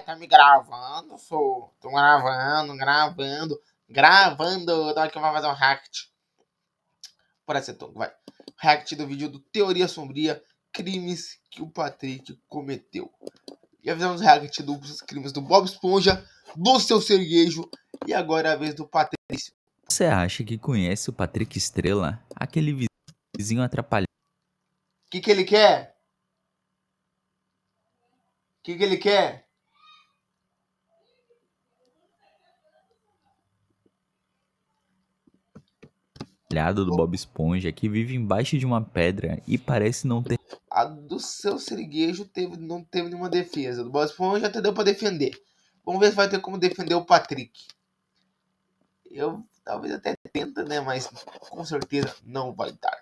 Tá me gravando, sou? Tô gravando. Então aqui eu vou fazer um react. Parece que vai. React do vídeo do Teoria Sombria, crimes que o Patrick cometeu. Já fizemos react dos crimes do Bob Esponja, do Seu Serguejo e agora é a vez do Patrício. Você acha que conhece o Patrick Estrela? Aquele vizinho atrapalhado. O que ele quer? O que ele quer? Do Bob Esponja que vive embaixo de uma pedra e parece não ter. A do Seu Serguejo não teve nenhuma defesa. Do Bob Esponja até deu pra defender. Vamos ver se vai ter como defender o Patrick. Eu talvez até tenta, né? Mas com certeza não vai dar.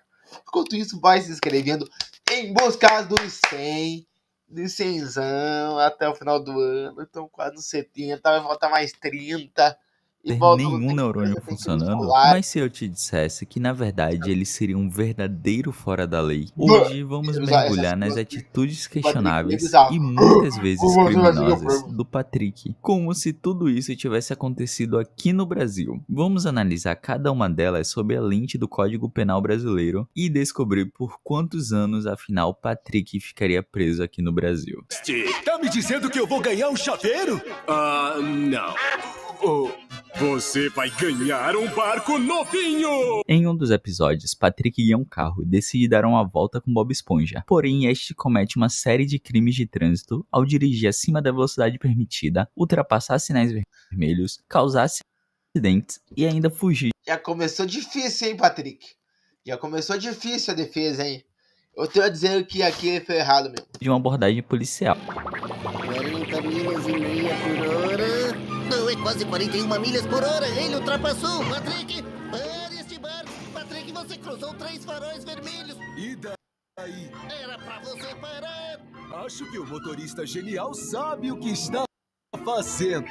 Enquanto isso, vai se inscrevendo em busca dos 100. De 100zão até o final do ano. Então quase nos 70. Vai faltar mais 30. Ter nenhum neurônio funcionando, mas se eu te dissesse que na verdade ele seria um verdadeiro fora da lei. Hoje vamos mergulhar nas atitudes questionáveis e muitas vezes criminosas do Patrick, como se tudo isso tivesse acontecido aqui no Brasil. Vamos analisar cada uma delas sob a lente do Código Penal brasileiro e descobrir por quantos anos afinal Patrick ficaria preso aqui no Brasil. Tá me dizendo que eu vou ganhar um chaveiro? Não. Você vai ganhar um barco novinho! Em um dos episódios, Patrick guia um carro e decide dar uma volta com Bob Esponja. Porém, este comete uma série de crimes de trânsito ao dirigir acima da velocidade permitida, ultrapassar sinais vermelhos, causar acidentes e ainda fugir. Já começou difícil, hein, Patrick? Já começou difícil a defesa, hein? Eu tenho a dizer que aqui ele foi errado mesmo. De uma abordagem policial. 40 milhas e meia por hora. Não, é quase 41 milhas por hora. Ele ultrapassou. Patrick, pare este barco. Patrick, você cruzou 3 faróis vermelhos. E daí? Era pra você parar. Acho que o motorista genial sabe o que está fazendo.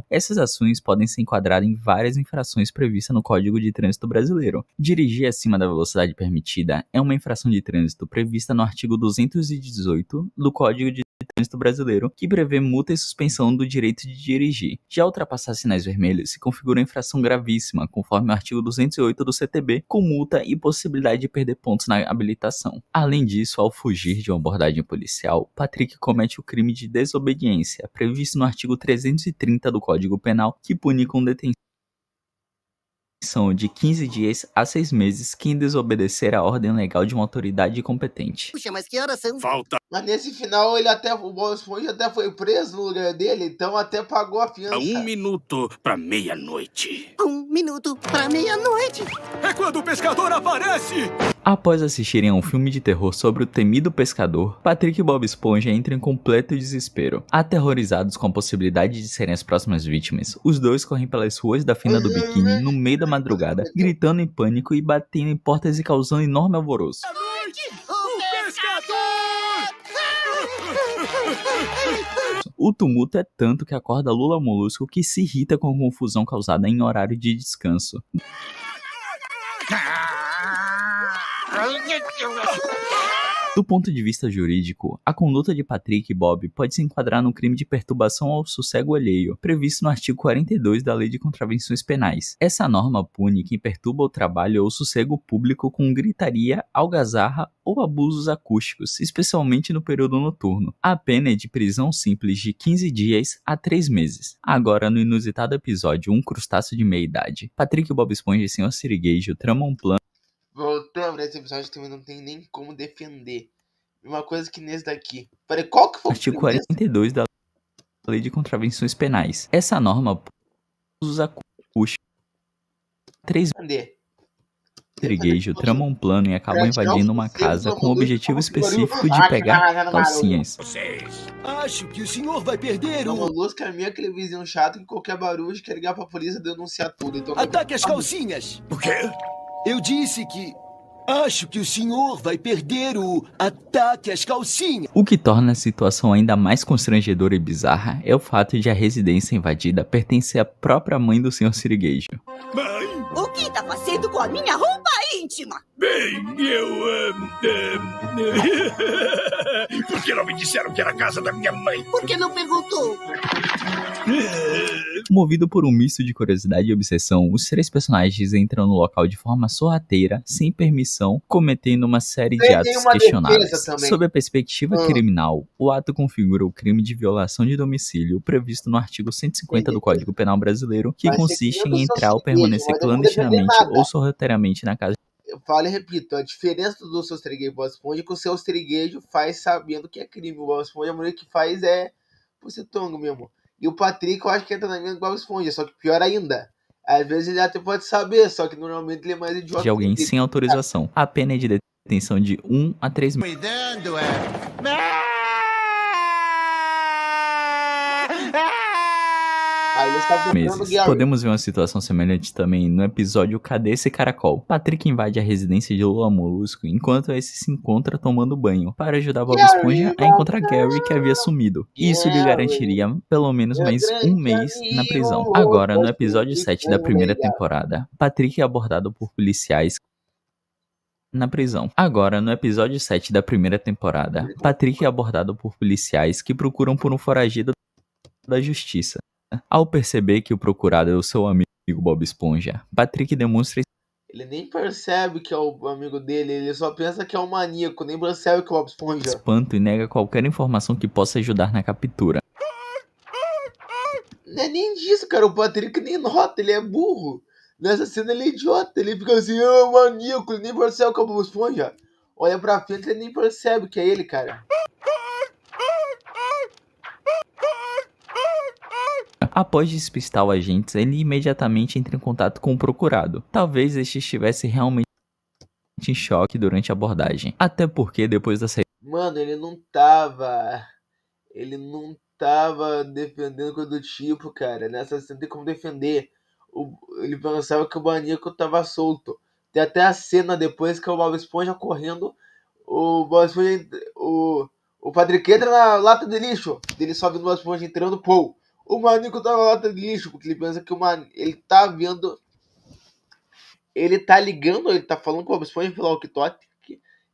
Essas ações podem ser enquadradas em várias infrações previstas no Código de Trânsito Brasileiro. Dirigir acima da velocidade permitida é uma infração de trânsito prevista no artigo 218 do Código de Trânsito Brasileiro, que prevê multa e suspensão do direito de dirigir. Já ultrapassar sinais vermelhos se configura infração gravíssima, conforme o artigo 208 do CTB, com multa e possibilidade de perder pontos na habilitação. Além disso, ao fugir de uma abordagem policial, Patrick comete o crime de desobediência, previsto no artigo 330 do Código Penal, que pune com detenção de 15 dias a 6 meses quem desobedecer a ordem legal de uma autoridade competente. Puxa, mas que horas são? Falta Mas nesse final, o Bob Esponja até foi preso no lugar dele, então até pagou a fiança. 1 minuto pra meia-noite. 1 minuto pra meia-noite. É quando o pescador aparece! Após assistirem a um filme de terror sobre o temido pescador, Patrick e Bob Esponja entram em completo desespero. Aterrorizados com a possibilidade de serem as próximas vítimas, os dois correm pelas ruas da Fina do Biquíni no meio da madrugada, gritando em pânico e batendo em portas e causando enorme alvoroço. O pescador! O tumulto é tanto que acorda Lula Molusco, que se irrita com a confusão causada em horário de descanso. Do ponto de vista jurídico, a conduta de Patrick e Bob pode se enquadrar no crime de perturbação ao sossego alheio, previsto no artigo 42 da Lei de Contravenções Penais. Essa norma pune quem perturba o trabalho ou o sossego público com gritaria, algazarra ou abusos acústicos, especialmente no período noturno. A pena é de prisão simples de 15 dias a 3 meses. Agora, no inusitado episódio Um Crustáceo de Meia-Idade, Patrick, Bob Esponja e Sr. Sirigueijo tramam um plano. Voltando nesse episódio também não tem nem como defender. Uma coisa que nesse daqui. Peraí, qual que foi o artigo 42 da Lei de Contravenções Penais. Essa norma usa acústicos. 3 Sirigueijo tramam um plano e acabam invadindo uma casa com o objetivo específico de pegar calcinhas. Acho que o senhor vai perder O o... Molusco é meio aquele vizinho chato que qualquer barulho quer ligar pra polícia e denunciar tudo. Então Ataque as calcinhas! O quê? Eu disse que... Acho que o senhor vai perder o ataque às calcinhas. O que torna a situação ainda mais constrangedora e bizarra é o fato de a residência invadida pertencer à própria mãe do Sr. Sirigueijo. Mãe! O que tá fazendo com a minha roupa íntima? Bem, Por que não me disseram que era a casa da minha mãe? Por que não perguntou? Movido por um misto de curiosidade e obsessão, os 3 personagens entram no local de forma sorrateira, sem permissão, cometendo uma série de atos questionáveis. Sob a perspectiva criminal, o ato configura o crime de violação de domicílio previsto no artigo 150 do Código Penal Brasileiro, que consiste em entrar ou permanecer clandestinamente ou sorrateiramente na casa. Eu falo e repito, a diferença do seu Serguei Bob Esponja é que o seu Serguejo faz sabendo que é crime. O Bob Esponja, a mulher que faz é por ser tongo mesmo. E o Patrick, eu acho que entra na minha do Bob Esponja, só que pior ainda. Às vezes ele até pode saber, só que normalmente ele é mais idiota. De alguém sem autorização. A pena é de detenção de 1 a 3 meses. Cuidando, Aí ele está procurando Gary. Podemos ver uma situação semelhante também no episódio Cadê esse caracol? Patrick invade a residência de Lula Molusco enquanto esse se encontra tomando banho para ajudar Bob Esponja a encontrar Gary, que havia sumido. Isso lhe garantiria pelo menos mais um mês na prisão. Agora, no episódio 7 da primeira temporada, Patrick é abordado por policiais na prisão. Agora, no episódio 7 da primeira temporada, Patrick é abordado por policiais que procuram por um foragido da justiça. Ao perceber que o procurado é o seu amigo Bob Esponja, Patrick demonstra... Ele nem percebe que é o amigo dele, ele só pensa que é um maníaco, nem percebe que é o Bob Esponja. Espanto e nega qualquer informação que possa ajudar na captura. Não é nem disso, cara, o Patrick nem nota, ele é burro. Nessa cena ele é idiota, ele fica assim, maníaco, ele nem percebe que é o Bob Esponja. Olha pra frente, ele nem percebe que é ele, cara. Após despistar o agente, ele imediatamente entra em contato com o procurado. Talvez este estivesse realmente em choque durante a abordagem. Até porque depois da saída... Mano, ele não tava defendendo coisa do tipo, cara. Nessa cena tem como defender. Ele pensava que o maníaco tava solto. Tem até a cena depois que é o Bob Esponja correndo. O Bob Esponja... O Patrick entra na lata de lixo. Ele só vendo o Bob Esponja entrando, pô. O maníaco tá na lata de lixo, porque ele pensa que ele tá vendo... Ele tá ligando, ele tá falando com o Bob Esponja pelo walkie-talkie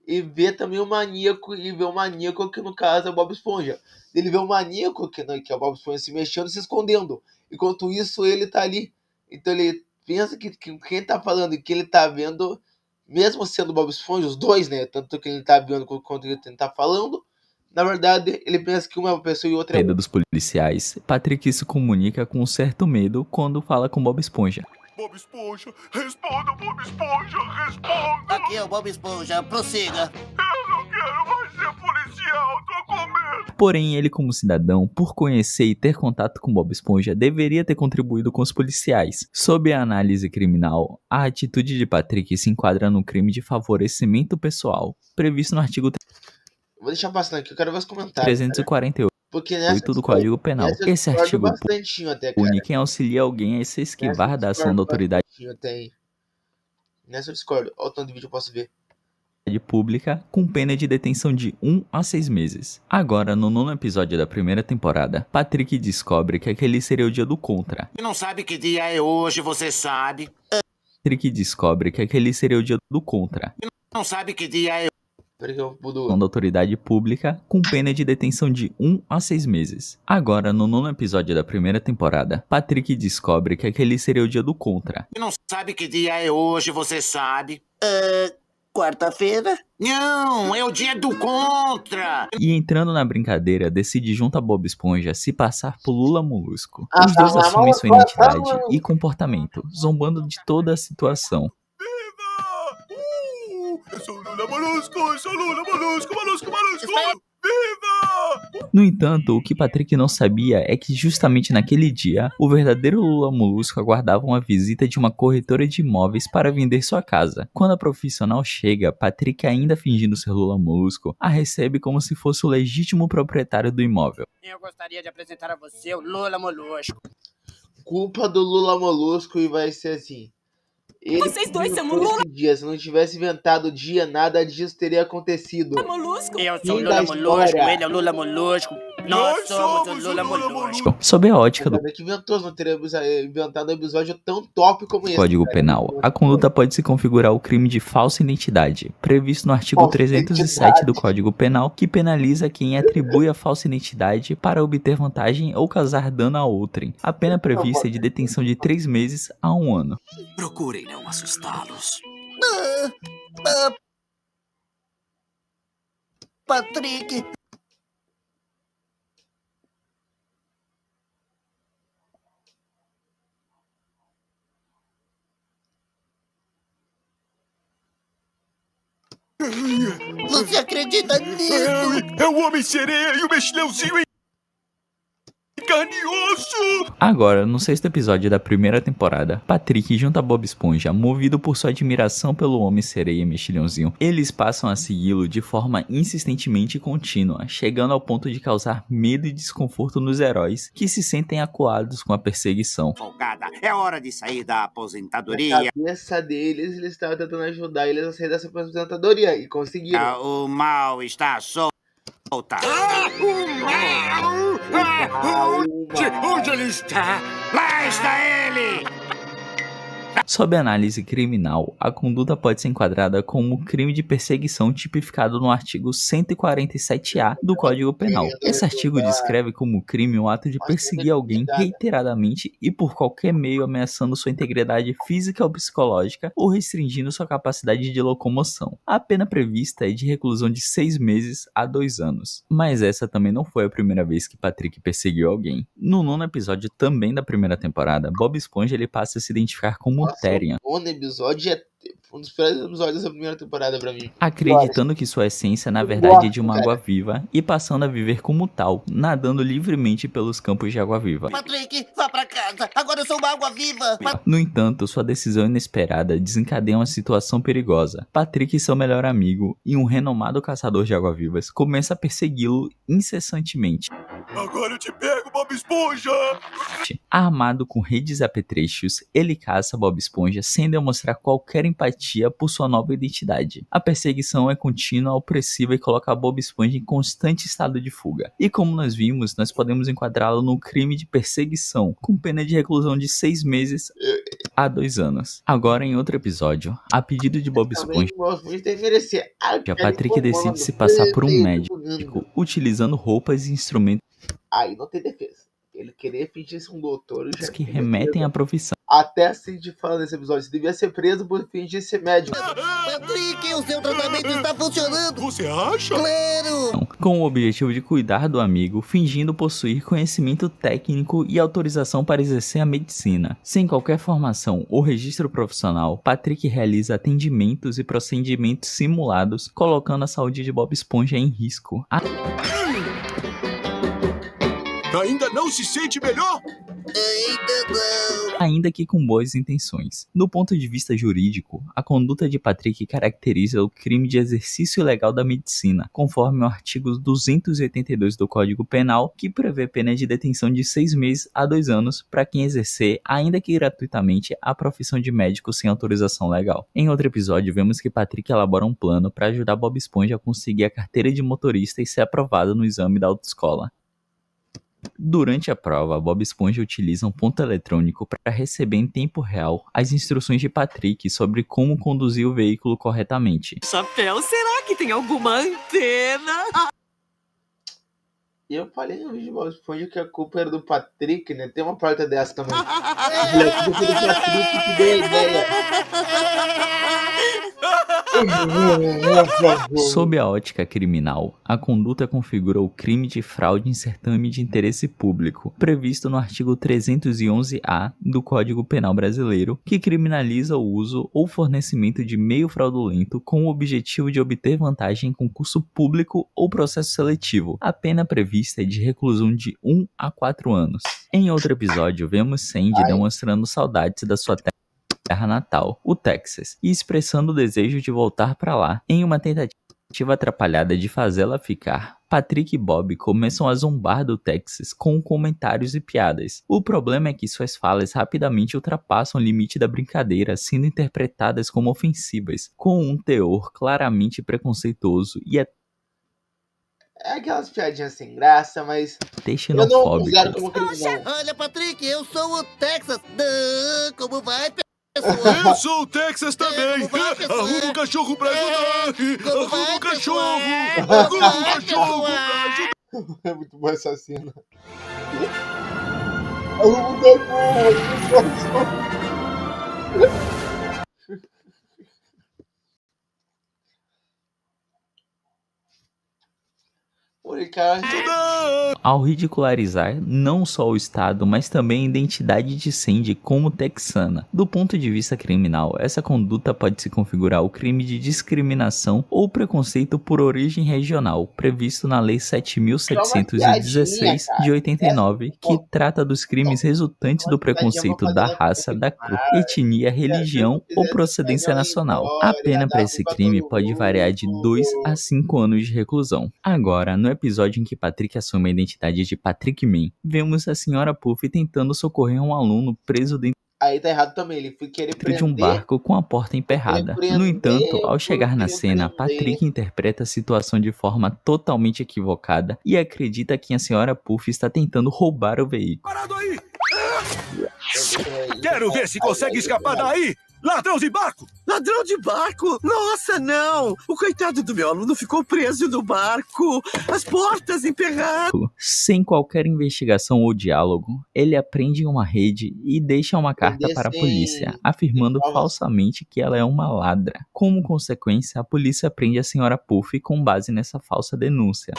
e vê também o maníaco, e vê o maníaco que no caso é o Bob Esponja. Ele vê o maníaco, que é o Bob Esponja, se mexendo e se escondendo. Enquanto isso, ele tá ali. Então ele pensa que quem tá falando e que ele tá vendo, mesmo sendo o Bob Esponja, os dois, né? Tanto que ele tá vendo quanto ele tá falando. Na verdade, ele pensa que uma é uma pessoa e outra é outra. Dos policiais, Patrick se comunica com um certo medo quando fala com Bob Esponja. Bob Esponja, responda, Bob Esponja, responda! Aqui é o Bob Esponja, prossiga. Eu não quero mais ser policial, tô com medo! Porém, ele como cidadão, por conhecer e ter contato com Bob Esponja, deveria ter contribuído com os policiais. Sob a análise criminal, a atitude de Patrick se enquadra no crime de favorecimento pessoal, previsto no artigo Vou deixar passando aqui, eu quero ver os comentários. 348 do Código Penal. Esse artigo pune quem auxilia alguém a se esquivar da ação da autoridade Nessa eu discordo. Olha o tanto de vídeo eu posso ver. Pública com pena de detenção de 1 a 6 meses. Agora, no 9º episódio da primeira temporada, Patrick descobre que aquele seria o dia do Contra. Não sabe que dia é hoje, você sabe. Patrick descobre que aquele seria o dia do Contra. Não sabe que dia é da autoridade pública com pena de detenção de 1 a 6 meses. Agora, no 9º episódio da primeira temporada, Patrick descobre que aquele seria o dia do Contra. Não sabe que dia é hoje, você sabe. Quarta-feira? Não, é o dia do Contra! E entrando na brincadeira, decide junto a Bob Esponja se passar por Lula Molusco. Os dois assumem sua identidade e comportamento, zombando de toda a situação. Eu sou Lula Molusco, Molusco! Viva! No entanto, o que Patrick não sabia é que justamente naquele dia, o verdadeiro Lula Molusco aguardava uma visita de uma corretora de imóveis para vender sua casa. Quando a profissional chega, Patrick, ainda fingindo ser Lula Molusco, a recebe como se fosse o legítimo proprietário do imóvel. Eu gostaria de apresentar a você o Lula Molusco. Culpa do Lula Molusco e vai ser assim. Vocês dois são inventou Lula esse dia. Se não tivesse inventado o dia, nada disso teria acontecido. Molusco. Eu sou o Fim Lula da Molusco, história. ele é o Lula Molusco. Nós somos o Lula Molusco. Sob a ótica do Cara, que inventou, não teria inventado um episódio tão top como esse. Código cara. Penal, a conduta pode se configurar o crime de falsa identidade, previsto no artigo Falsa 307 do Código Penal, que penaliza quem atribui a falsa identidade para obter vantagem ou causar dano a outrem. A pena prevista é de detenção de 3 meses a 1 ano. Procurem não assustá-los. Patrick, você acredita nisso? É o Homem-Sereia e o Mexilhãozinho em carne e osso! Agora, no 6º episódio da primeira temporada, Patrick junto a Bob Esponja, movido por sua admiração pelo Homem-Sereia e Mexilhãozinho, eles passam a segui-lo de forma insistentemente contínua, chegando ao ponto de causar medo e desconforto nos heróis, que se sentem acuados com a perseguição. Folgada, é hora de sair da Na aposentadoria. cabeça deles, eles estavam tentando ajudar eles a sair dessa aposentadoria e conseguiram. O mal está solta. Onde ele está? Lá está ele! Sob análise criminal, a conduta pode ser enquadrada como crime de perseguição tipificado no artigo 147-A do Código Penal. Esse artigo descreve como crime o ato de perseguir alguém reiteradamente e por qualquer meio ameaçando sua integridade física ou psicológica ou restringindo sua capacidade de locomoção. A pena prevista é de reclusão de 6 meses a 2 anos. Mas essa também não foi a primeira vez que Patrick perseguiu alguém. No 9º episódio também da primeira temporada, Bob Esponja ele passa a se identificar como Therian, O nono episódio é um dos piores episódios da primeira temporada pra mim. acreditando que sua essência na verdade é de uma água viva e passando a viver como tal, nadando livremente pelos campos de água viva. Patrick, vá pra casa. Agora eu sou uma água viva. No entanto, sua decisão inesperada desencadeia uma situação perigosa. Patrick, seu melhor amigo e um renomado caçador de água-vivas, começa a persegui-lo incessantemente. Agora eu te pego, Bob Esponja! Armado com redes e apetrechos, ele caça Bob Esponja sem demonstrar qualquer empatia por sua nova identidade. A perseguição é contínua, opressiva e coloca Bob Esponja em constante estado de fuga. E como nós vimos, nós podemos enquadrá-lo no crime de perseguição, com pena de reclusão de 6 meses a 2 anos. Agora, em outro episódio, a pedido de Bob Esponja, Patrick decide se passar por um médico, utilizando roupas e instrumentos Aí não tem defesa. Ele querer fingir ser um doutor já que tem remetem defesa. à profissão. Até assim de falar nesse episódio, você devia ser preso por fingir ser médico. Patrick, o seu tratamento está funcionando. Você acha? Claro. Com o objetivo de cuidar do amigo, fingindo possuir conhecimento técnico e autorização para exercer a medicina. Sem qualquer formação ou registro profissional, Patrick realiza atendimentos e procedimentos simulados, colocando a saúde de Bob Esponja em risco. Ainda não se sente melhor? Ainda não. Ainda que com boas intenções. Do ponto de vista jurídico, a conduta de Patrick caracteriza o crime de exercício ilegal da medicina, conforme o artigo 282 do Código Penal, que prevê pena de detenção de 6 meses a 2 anos para quem exercer, ainda que gratuitamente, a profissão de médico sem autorização legal. Em outro episódio, vemos que Patrick elabora um plano para ajudar Bob Esponja a conseguir a carteira de motorista e ser aprovado no exame da autoescola. Durante a prova, Bob Esponja utiliza um ponto eletrônico para receber em tempo real as instruções de Patrick sobre como conduzir o veículo corretamente. Chapéu, será que tem alguma antena? E eu falei no vídeo do Bob Esponja que a culpa era do Patrick, né? Tem uma parte dessa também. A culpa do Patrick que deu a ideia. Sob a ótica criminal, a conduta configura o crime de fraude em certame de interesse público, previsto no artigo 311-A do Código Penal Brasileiro, que criminaliza o uso ou fornecimento de meio fraudulento com o objetivo de obter vantagem em concurso público ou processo seletivo. A pena prevista é de reclusão de 1 a 4 anos. Em outro episódio, vemos Sandy demonstrando saudades da sua terra natal, o Texas, e expressando o desejo de voltar para lá em uma tentativa atrapalhada de fazê-la ficar. Patrick e Bob começam a zombar do Texas com comentários e piadas. O problema é que suas falas rapidamente ultrapassam o limite da brincadeira, sendo interpretadas como ofensivas, com um teor claramente preconceituoso e É aquelas piadinhas sem graça, mas eu não xenofóbicas. usaram como crime, não. Olha, Patrick, eu sou o Texas. Como vai, pessoal? Eu sou o Texas também. Como vai, pessoal? Arruma um cachorro pra ajudar. Como Arruma vai, um cachorro. pessoal? Arruma um Como vai, cachorro pra pessoal? ajudar. É muito bom essa cena. Arruma um cachorro. Ao ridicularizar não só o Estado, mas também a identidade de Sandy como texana. Do ponto de vista criminal, essa conduta pode se configurar o crime de discriminação ou preconceito por origem regional, previsto na Lei 7.716 de 89, que trata dos crimes resultantes do preconceito da raça, da cor, etnia, religião ou procedência nacional. A pena para esse crime pode variar de 2 a 5 anos de reclusão. Agora, no episódio em que Patrick assume a identidade de Patrick Man, vemos a Sra. Puff tentando socorrer um aluno preso dentro Aí tá errado também, ele foi querer de um barco com a porta emperrada. No entanto, ao chegar na cena, Patrick interpreta a situação de forma totalmente equivocada e acredita que a Sra. Puff está tentando roubar o veículo. Parado aí. Quero ver se consegue escapar daí. Ladrão de barco! Ladrão de barco? Nossa, não! O coitado do meu aluno ficou preso no barco! As portas emperradas! Sem qualquer investigação ou diálogo, ele aprende uma rede e deixa uma carta para a polícia, afirmando falsamente que ela é uma ladra. Como consequência, a polícia prende a Sra. Puff com base nessa falsa denúncia.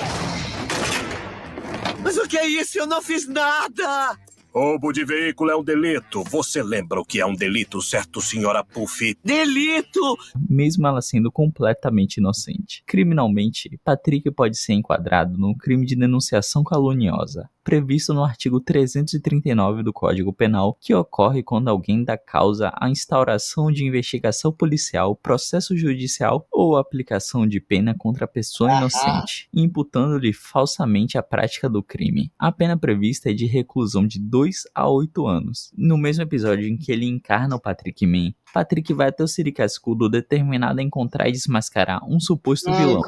Mas o que é isso? Eu não fiz nada! Roubo de veículo é um delito. Você lembra o que é um delito, certo, Sra. Puff? Delito! Mesmo ela sendo completamente inocente. Criminalmente, Patrick pode ser enquadrado no crime de denunciação caluniosa, previsto no artigo 339 do Código Penal, que ocorre quando alguém dá causa à instauração de investigação policial, processo judicial ou aplicação de pena contra a pessoa inocente, imputando-lhe falsamente a prática do crime. A pena prevista é de reclusão de 2 a 8 anos. No mesmo episódio em que ele encarna o Patrick Man, Patrick vai até o Siricascudo determinado a encontrar e desmascarar um suposto vilão.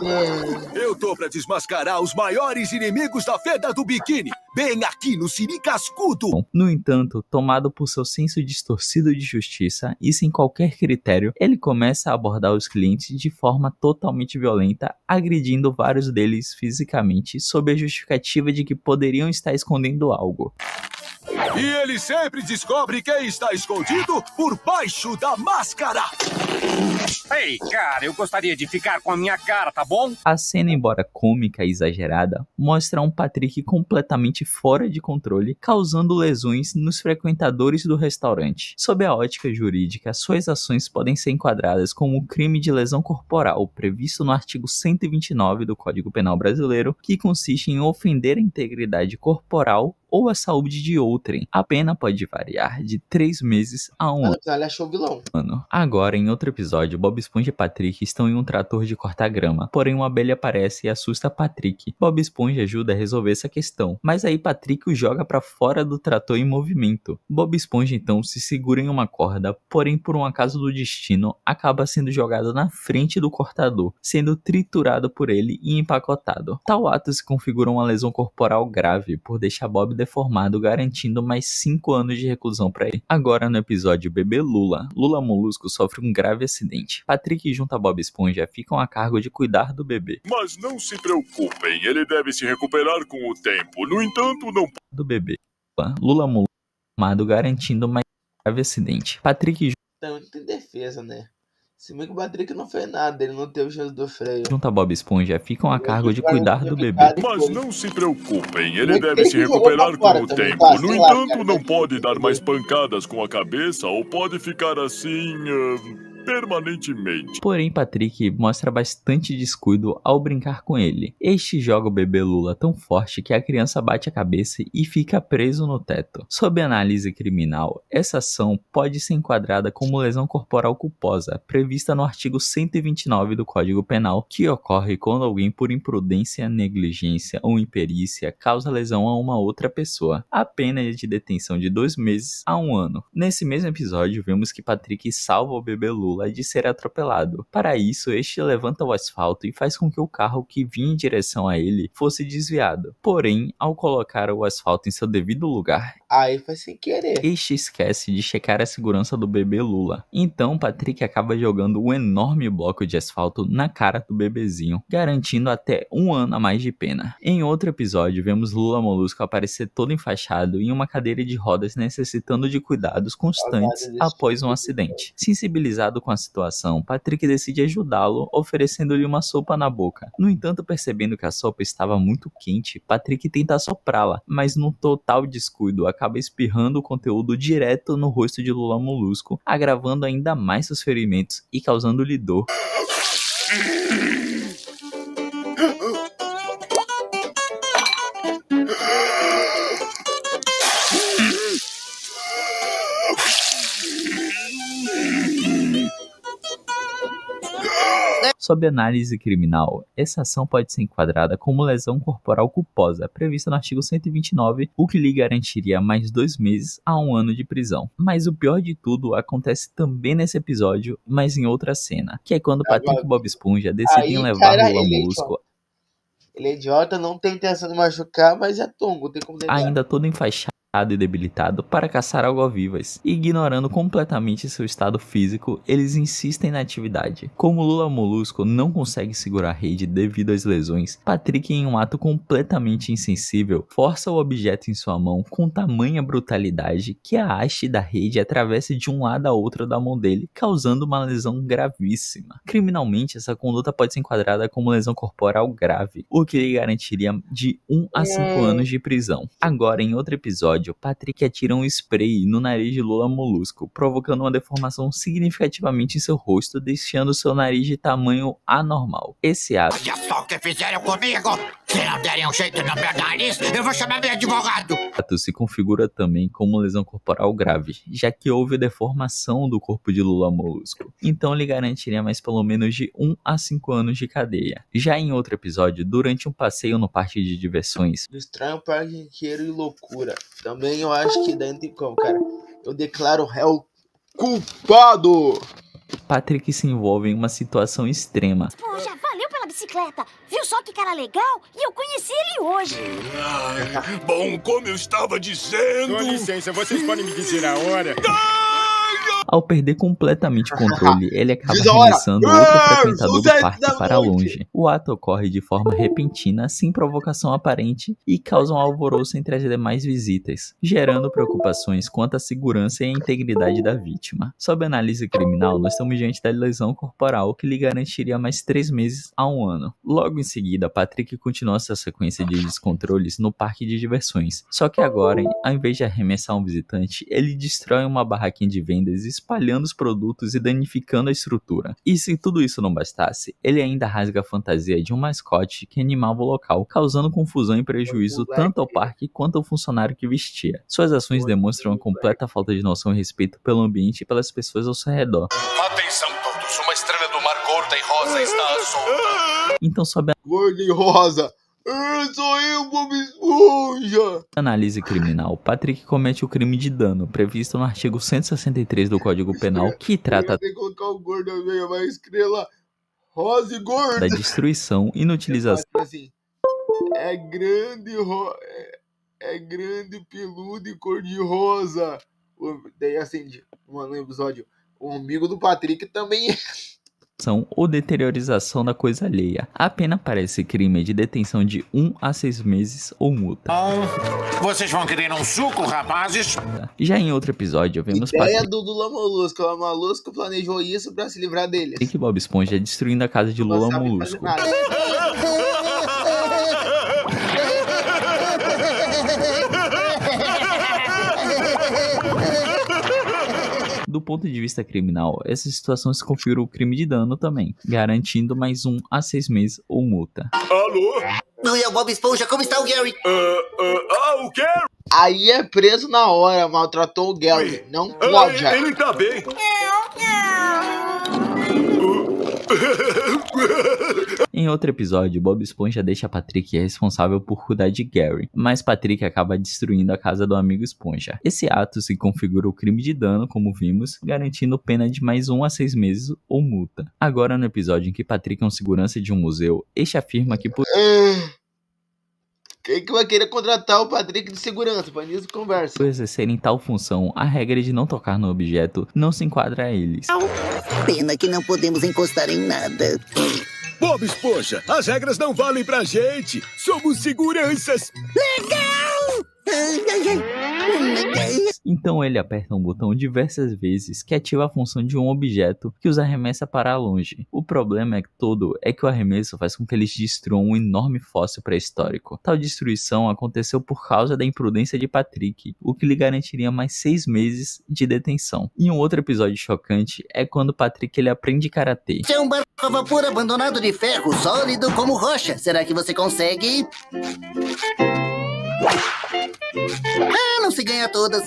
Eu tô pra desmascarar os maiores inimigos da Feda do Biquíni, bem aqui no Siricascudo. No entanto, tomado por seu senso distorcido de justiça e sem qualquer critério, ele começa a abordar os clientes de forma totalmente violenta, agredindo vários deles fisicamente, sob a justificativa de que poderiam estar escondendo algo. E ele sempre descobre quem está escondido por baixo da máscara. Ei, cara, eu gostaria de ficar com a minha cara, tá bom? A cena, embora cômica e exagerada, mostra um Patrick completamente fora de controle, causando lesões nos frequentadores do restaurante. Sob a ótica jurídica, suas ações podem ser enquadradas como crime de lesão corporal, previsto no artigo 129 do Código Penal Brasileiro, que consiste em ofender a integridade corporal ou a saúde de outrem. A pena pode variar de 3 meses a 1 ano. Ele achou o vilão. Agora, em outro episódio, Bob Esponja e Patrick estão em um trator de cortar grama, porém uma abelha aparece e assusta Patrick. Bob Esponja ajuda a resolver essa questão, mas aí Patrick o joga para fora do trator em movimento. Bob Esponja então se segura em uma corda, porém por um acaso do destino, acaba sendo jogado na frente do cortador, sendo triturado por ele e empacotado. Tal ato se configura uma lesão corporal grave por deixar Bob deformado, garantindo mais 5 anos de reclusão para ele. Agora no episódio Bebê Lula, Lula Molusco sofre um grave acidente. Patrick junto a Bob Esponja ficam a cargo de cuidar do bebê. Mas não se preocupem, ele deve se recuperar com o tempo. No entanto, não... Do bebê. Lula Molusco garantindo mais grave acidente. Patrick Então, não tem defesa, né? Se bem que o Patrick não fez nada, ele não teve chance do freio. junto a Bob Esponja ficam a cargo de cuidar do bebê. Mas não se preocupem, ele deve se recuperar com o tempo. No entanto, não pode dar mais pancadas com a cabeça ou pode ficar assim... permanentemente. Porém, Patrick mostra bastante descuido ao brincar com ele. Este joga o bebê Lula tão forte que a criança bate a cabeça e fica preso no teto. Sob análise criminal, essa ação pode ser enquadrada como lesão corporal culposa, prevista no artigo 129 do Código Penal, que ocorre quando alguém por imprudência, negligência ou imperícia causa lesão a uma outra pessoa. A pena é de detenção de 2 meses a 1 ano. Nesse mesmo episódio, vemos que Patrick salva o bebê Lula de ser atropelado. Para isso, este levanta o asfalto e faz com que o carro que vinha em direção a ele fosse desviado. Porém, ao colocar o asfalto em seu devido lugar, Aí foi sem querer. este esquece de checar a segurança do bebê Lula. Então, Patrick acaba jogando um enorme bloco de asfalto na cara do bebezinho, garantindo até 1 ano a mais de pena. Em outro episódio, vemos Lula Molusco aparecer todo enfaixado em uma cadeira de rodas, necessitando de cuidados constantes após um acidente. Sensibilizado com a situação, Patrick decide ajudá-lo, oferecendo-lhe uma sopa na boca. No entanto, percebendo que a sopa estava muito quente, Patrick tenta assoprá-la, mas num total descuido acaba espirrando o conteúdo direto no rosto de Lula Molusco, agravando ainda mais seus ferimentos e causando-lhe dor. Sob análise criminal, essa ação pode ser enquadrada como lesão corporal culposa, prevista no artigo 129, o que lhe garantiria mais 2 meses a 1 ano de prisão. Mas o pior de tudo acontece também nesse episódio, mas em outra cena, que é quando Patrick e Bob Esponja decidem levar Lula Molusco, Ele é idiota, não tem intenção de machucar, mas é tongo, tem como negar. ainda todo enfaixado e debilitado, para caçar água-vivas. Ignorando completamente seu estado físico, eles insistem na atividade. Como Lula Molusco não consegue segurar a rede devido às lesões, Patrick, em um ato completamente insensível, força o objeto em sua mão com tamanha brutalidade que a haste da rede atravessa de um lado a outro da mão dele, causando uma lesão gravíssima. Criminalmente, essa conduta pode ser enquadrada como lesão corporal grave, o que lhe garantiria de 1 a 5 anos de prisão. Agora, em outro episódio, Patrick atira um spray no nariz de Lula Molusco, provocando uma deformação significativamente em seu rosto, deixando seu nariz de tamanho anormal. Esse ato Olha só o que fizeram comigo! Se não derem um jeito no meu nariz, eu vou chamar meu advogado! se configura também como lesão corporal grave, já que houve deformação do corpo de Lula Molusco. Então lhe garantiria mais pelo menos de 1 a 5 anos de cadeia. Já em outro episódio, durante um passeio no parque de diversões, Do Estranho Parque Inteiro e Loucura. Também eu acho que daí não tem como, cara. Eu declaro réu culpado! Patrick se envolve em uma situação extrema. Poxa, valeu pela bicicleta. Viu só que cara legal? E eu conheci ele hoje. Bom, como eu estava dizendo... Com licença, vocês podem me dizer a hora? Ao perder completamente o controle, ele acaba Diz a hora. arremessando outro frequentador do 7 parque da para noite. longe. O ato ocorre de forma repentina, sem provocação aparente, e causa um alvoroço entre as demais visitas, gerando preocupações quanto à segurança e à integridade da vítima. Sob análise criminal, nós estamos diante da lesão corporal, que lhe garantiria mais 3 meses a 1 ano. Logo em seguida, Patrick continua sua sequência de descontroles no parque de diversões. Só que agora, ao invés de arremessar um visitante, ele destrói uma barraquinha de vendas, espalhando os produtos e danificando a estrutura. E se tudo isso não bastasse, ele ainda rasga a fantasia de um mascote que animava o local, causando confusão e prejuízo tanto ao parque quanto ao funcionário que vestia. Suas ações demonstram uma completa falta de noção e respeito pelo ambiente e pelas pessoas ao seu redor. Atenção todos, uma estrela do mar gorda e rosa está solta. Então, sob Gordo e rosa. Sou eu, Bob Esponja! análise criminal, Patrick comete o crime de dano, previsto no artigo 163 do Código Penal, que trata Tem que colocar o gordo ao meio, uma estrela rosa e gorda. da destruição, inutilização Assim, é grande, é grande, peludo e cor de rosa. Daí assim, no episódio, o amigo do Patrick também é. ou deteriorização da coisa alheia. A pena para esse crime é de detenção de 1 a 6 meses ou multa. Vocês vão querer um suco, rapazes? Já em outro episódio, vemos Ideia Patrick do Lula Molusco. O Molusco planejou isso pra se livrar dele. e Bob Esponja destruindo a casa de Não Lula sabe Molusco. fazer nada. Do ponto de vista criminal, essa situação se configura o crime de dano também, garantindo mais 1 a 6 meses ou multa. Alô? Não é o Bob Esponja, como está o Gary? O Gary? Aí é preso na hora, maltratou o Gary. Não pode. Ele tá bem. Em outro episódio, Bob Esponja deixa Patrick responsável por cuidar de Gary, mas Patrick acaba destruindo a casa do amigo Esponja. Esse ato se configura o crime de dano, como vimos, garantindo pena de mais 1 a 6 meses ou multa. Agora, no episódio em que Patrick é um segurança de um museu, este afirma que por... Quem que vai querer contratar o Patrick de segurança? Pra nisso conversa. Por exercerem tal função, a regra de não tocar no objeto não se enquadra a eles. Pena que não podemos encostar em nada. Bob Esponja, as regras não valem pra gente. Somos seguranças. Então ele aperta um botão diversas vezes que ativa a função de um objeto que os arremessa para longe. O problema todo é que o arremesso faz com que eles destruam um enorme fóssil pré-histórico. Tal destruição aconteceu por causa da imprudência de Patrick, o que lhe garantiria mais 6 meses de detenção. E um outro episódio chocante é quando Patrick ele aprende karatê. É um barco a vapor abandonado de ferro, sólido como rocha. Será que você consegue? Não se ganha todas.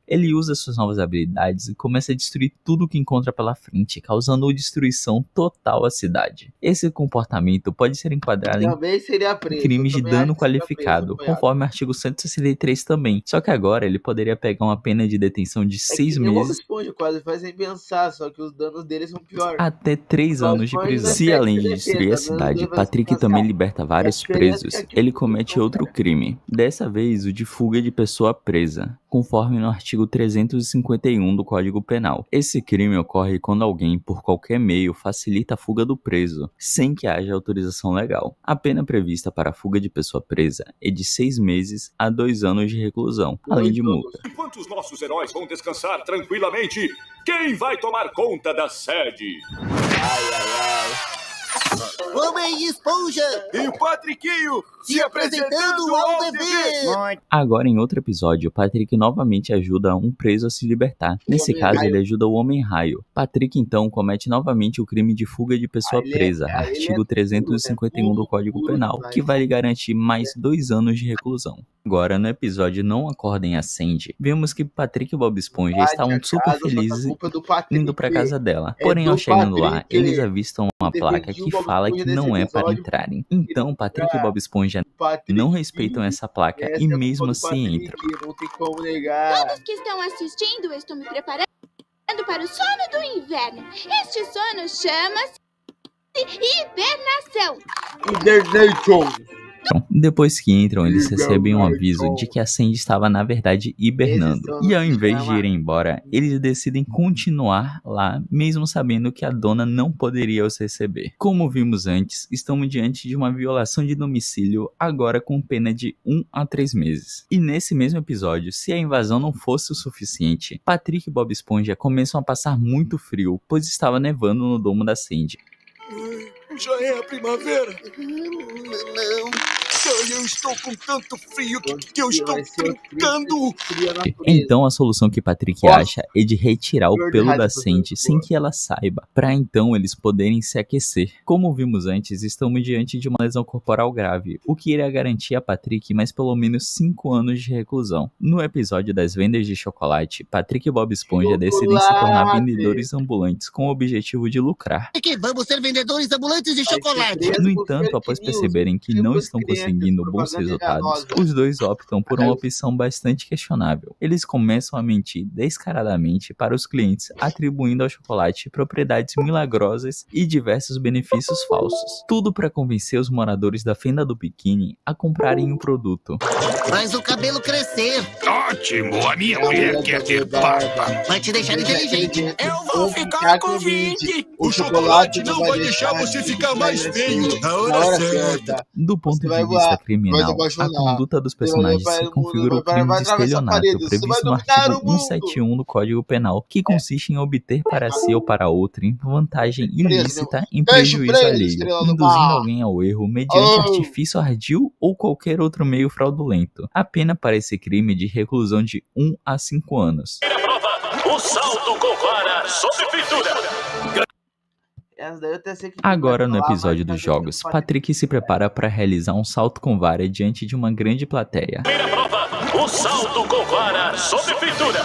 Ele usa suas novas habilidades e começa a destruir tudo que encontra pela frente, causando destruição total à cidade. Esse comportamento pode ser enquadrado em crimes de dano qualificado, conforme o artigo 163 também. Só que agora ele poderia pegar uma pena de detenção de 6 meses Esponja, quase faz sem pensar, só que os danos dele são piores. Até 3 anos de prisão. Se além de destruir a cidade, Patrick também liberta vários presos, ele comete outro crime. Dessa vez o de fuga de pessoa presa, conforme no artigo 351 do Código Penal. Esse crime ocorre quando alguém, por qualquer meio, facilita a fuga do preso, sem que haja autorização legal. A pena prevista para a fuga de pessoa presa é de 6 meses a 2 anos de reclusão, além de multa. Enquanto os nossos heróis vão descansar tranquilamente, quem vai tomar conta da sede? Homem Esponja! E o Patriquinho Se apresentando ao dever! Agora, em outro episódio, Patrick novamente ajuda um preso a se libertar. Nesse caso, ele ajuda o Homem-Raio. Patrick, então, comete novamente o crime de fuga de pessoa presa, artigo 351 do Código Penal, que vai lhe garantir mais 2 anos de reclusão. Agora, no episódio Não Acordem a Sandy, vemos que Patrick e Bob Esponja estavam super felizes indo pra casa dela. Porém, ao chegando lá, eles avistam uma placa que fala que não é para entrarem. Então, Patrick e Bob Esponja não respeitam essa placa e mesmo assim entram. Não tem como negar. Todos que estão assistindo, eu estou me preparando para o sono do inverno. Este sono chama-se hibernação. Depois que entram, eles recebem um aviso de que a Sandy estava na verdade hibernando. E ao invés de irem embora, eles decidem continuar lá, mesmo sabendo que a dona não poderia os receber. Como vimos antes, estamos diante de uma violação de domicílio, agora com pena de 1 a 3 meses. E nesse mesmo episódio, se a invasão não fosse o suficiente, Patrick e Bob Esponja começam a passar muito frio, pois estava nevando no domo da Sandy. Já é a primavera. Não. Ai, eu estou com tanto frio que eu estou trincando. Então a solução que Patrick acha é de retirar o pelo da Sandy sem que ela saiba, para então eles poderem se aquecer. Como vimos antes, estamos diante de uma lesão corporal grave, o que irá garantir a Patrick mais pelo menos 5 anos de reclusão. No episódio das vendas de chocolate, Patrick e Bob Esponja decidem se tornar vendedores ambulantes com o objetivo de lucrar. Vamos ser vendedores ambulantes de chocolate. No entanto, após perceberem que não estão conseguindo bons resultados, os dois optam por uma opção bastante questionável. Eles começam a mentir descaradamente para os clientes, atribuindo ao chocolate propriedades milagrosas e diversos benefícios falsos. Tudo para convencer os moradores da Fenda do Biquíni a comprarem o produto. Faz o cabelo crescer. Ótimo, a minha mulher quer ter barba. Vai te deixar inteligente. Eu vou ficar com 20. O chocolate não vai deixar você ficar mais feio na hora certa. Do ponto de vista criminal, a conduta dos personagens se configura o crime de estelionato previsto no artigo 171 do Código Penal, que consiste em obter para si ou para outrem vantagem ilícita em prejuízo alheio, induzindo alguém ao erro mediante artifício ardil ou qualquer outro meio fraudulento. A pena para esse crime é de reclusão de 1 a 5 anos. o salto com vara sobre pintura. Essa daí eu até sei que Agora, no vai falar, episódio mas dos eu jogos, tenho Patrick se prepara para realizar um salto com vara diante de uma grande plateia. Primeira prova, o salto com vara sobre pintura.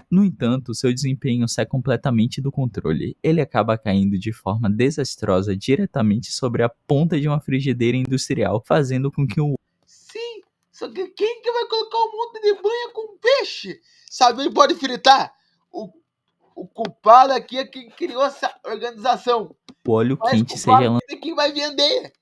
No entanto, seu desempenho sai completamente do controle. Ele acaba caindo de forma desastrosa diretamente sobre a ponta de uma frigideira industrial, fazendo com que o Sim, só que quem que vai colocar um monte de banha com peixe? Sabe, ele pode fritar. O culpado aqui é quem criou essa organização. óleo Mas quente o seja culpado é quem vai vender.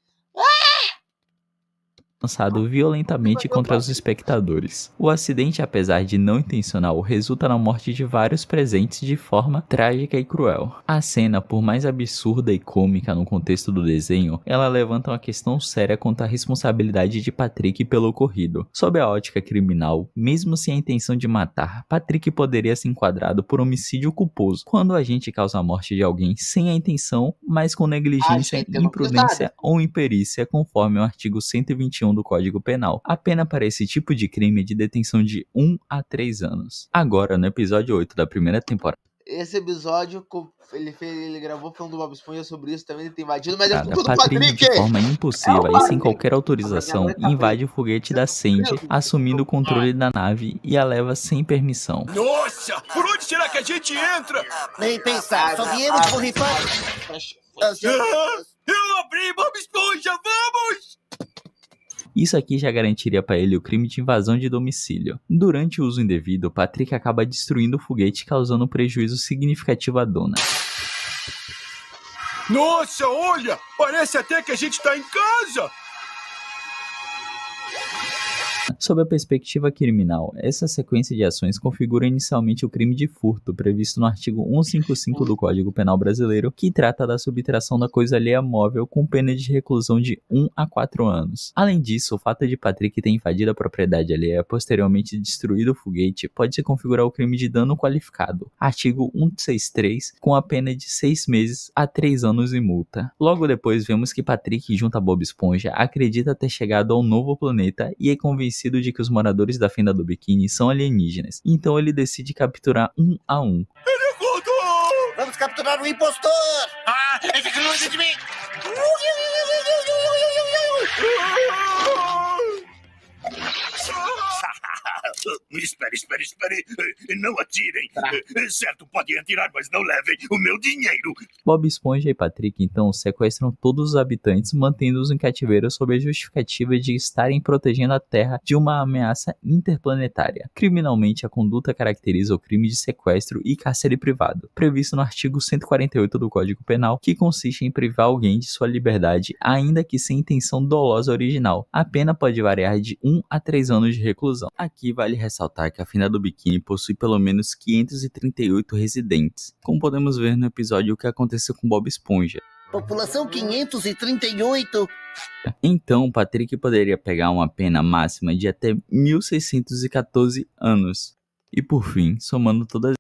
lançado violentamente contra os espectadores. O acidente, apesar de não intencional, resulta na morte de vários presentes de forma trágica e cruel. A cena, por mais absurda e cômica no contexto do desenho, ela levanta uma questão séria quanto à responsabilidade de Patrick pelo ocorrido. Sob a ótica criminal, mesmo sem a intenção de matar, Patrick poderia ser enquadrado por homicídio culposo, quando a gente causa a morte de alguém sem a intenção, mas com negligência, imprudência ou imperícia, conforme o artigo 121 do Código Penal. A pena para esse tipo de crime é de detenção de 1 a 3 anos. Agora, no episódio 8 da primeira temporada, esse episódio ele gravou falando do Bob Esponja sobre isso também, ele tem invadido, mas é tudo do Patrick, Patrick! de forma impulsiva e sem qualquer autorização, invade o foguete da Sandy, assumindo o controle da nave e a leva sem permissão. Nossa, por onde será que a gente entra? Nem pensar, só viemos borrifar. Eu abri, Bob Esponja, vamos! Isso aqui já garantiria para ele o crime de invasão de domicílio. Durante o uso indevido, Patrick acaba destruindo o foguete, causando um prejuízo significativo à dona. Nossa, olha! Parece até que a gente tá em casa! Sob a perspectiva criminal, essa sequência de ações configura inicialmente o crime de furto, previsto no artigo 155 do Código Penal Brasileiro, que trata da subtração da coisa alheia móvel com pena de reclusão de 1 a 4 anos. Além disso, o fato de Patrick ter invadido a propriedade alheia e posteriormente destruído o foguete pode se configurar o crime de dano qualificado, artigo 163, com a pena de 6 meses a 3 anos e multa. Logo depois, vemos que Patrick, junto a Bob Esponja, acredita ter chegado ao novo planeta e é convencido de que os moradores da Fenda do Biquíni são alienígenas, então ele decide capturar um a um. Ele voltou! Vamos capturar o impostor! Ah, ele fica longe de mim! Espere. Não atirem. Certo, podem atirar, mas não levem o meu dinheiro. Bob Esponja e Patrick então sequestram todos os habitantes, mantendo-os em cativeiro sob a justificativa de estarem protegendo a Terra de uma ameaça interplanetária. Criminalmente, a conduta caracteriza o crime de sequestro e cárcere privado, previsto no artigo 148 do Código Penal, que consiste em privar alguém de sua liberdade, ainda que sem intenção dolosa original. A pena pode variar de 1 a 3 anos de reclusão. Aqui vale ressaltar que a Fenda do Biquíni possui pelo menos 538 residentes, como podemos ver no episódio O que aconteceu com Bob Esponja. População 538. Então, Patrick poderia pegar uma pena máxima de até 1614 anos. E por fim, somando todas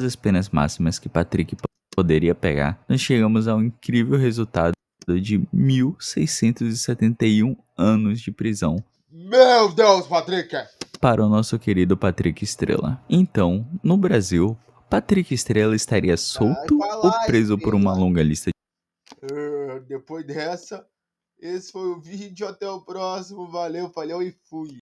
as penas máximas que Patrick poderia pegar, nós chegamos ao incrível resultado de 1671 anos de prisão. Meu Deus, Patrick! Para o nosso querido Patrick Estrela. Então, no Brasil, Patrick Estrela estaria solto ou preso por uma longa lista de... Depois dessa, esse foi o vídeo. Até o próximo. Valeu, falhou e fui.